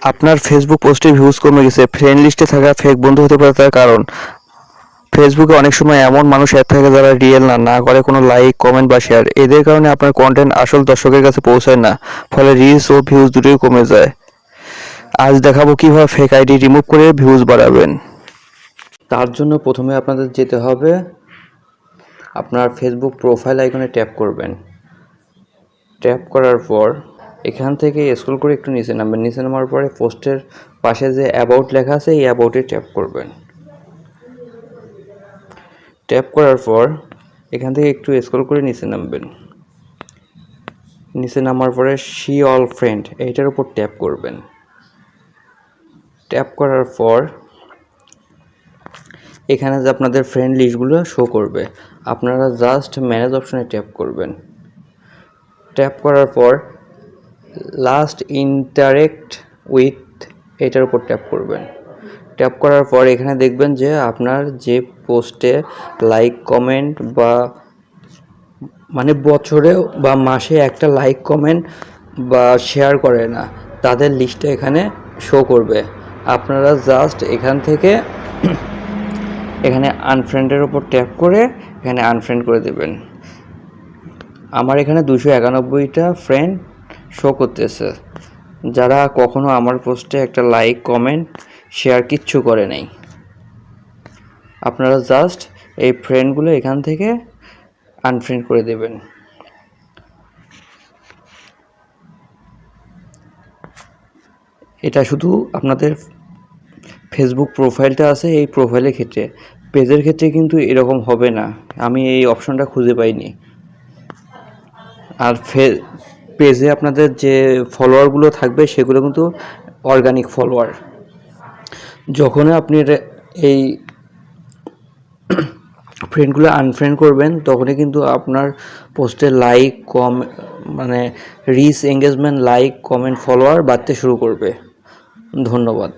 আপনার ফেসবুক পোস্টে ভিউজ কমে গেছে, ফ্রেন্ড লিস্টে থাকা ফেক বন্ধু হতে পারে তার কারণ। ফেসবুকে অনেক সময় এমন মানুষ অ্যাড থাকে যারা রিয়েল না করে কোনো লাইক, কমেন্ট বা শেয়ার। এদের কারণে আপনার কন্টেন্ট আসল দর্শকের কাছে পৌঁছায় না, ফলে রিচ ও ভিউজ দুটোই কমে যায়। আজ দেখাবো কিভাবে ফেক আইডি রিমুভ করে ভিউজ বাড়াবেন। তার জন্য প্রথমে আপনাদের যেতে হবে আপনার ফেসবুক প্রোফাইল আইকনে ট্যাপ করবেন। ট্যাপ করার পর এখান থেকে স্ক্রল করে একটু নিচে নামবেন। নিচে নামার পরে পোস্টের পাশে যে অ্যাবাউট লেখা আছে এই অ্যাবাউটে ট্যাপ করবেন। ট্যাপ করার পর এখান থেকে একটু স্ক্রল করে নিচে নামবেন। নিচে নামার পরে সি অল ফ্রেন্ড এইটার উপর ট্যাপ করবেন। ট্যাপ করার পর এখানে যে আপনাদের ফ্রেন্ড লিস্টগুলো শো করবে, আপনারা জাস্ট ম্যানেজ অপশনে ট্যাপ করবেন। ট্যাপ করার পর লাস্ট ইন্টারেক্ট উইথ এটার উপর ট্যাপ করবেন। ট্যাপ করার পর এখানে দেখবেন যে আপনার যে পোস্টে লাইক, কমেন্ট বা বছরে বা মাসে একটা লাইক, কমেন্ট বা শেয়ার করে না, তাদের লিস্টটা এখানে শো করবে। আপনারা জাস্ট এখান থেকে এখানে আনফ্রেন্ডের উপর ট্যাপ করে এখানে আনফ্রেন্ড করে দেবেন। আমার এখানে 291টা ফ্রেন্ড শো করতেছে, যারা কখনো আমার পোস্টে একটা লাইক, কমেন্ট, শেয়ার কিচ্ছু করে নাই। আপনারা জাস্ট এই ফ্রেন্ডগুলো এখান থেকে আনফ্রেন্ড করে দেবেন। এটা শুধু আপনাদের ফেসবুক প্রোফাইলটা আছে এই প্রোফাইলের ক্ষেত্রে, পেজের ক্ষেত্রে কিন্তু এরকম হবে না। আমি এই অপশনটা খুঁজে পাইনি। আর পেজে আপনাদের যে ফলোয়ারগুলো থাকবে সেগুলো কিন্তু অর্গানিক ফলোয়ার। যখন আপনি এই ফ্রেন্ডগুলো আনফ্রেন্ড করবেন তখনই কিন্তু আপনার পোস্টে like, reach, engagement, like, comment, follower বাড়তে শুরু করবে। ধন্যবাদ।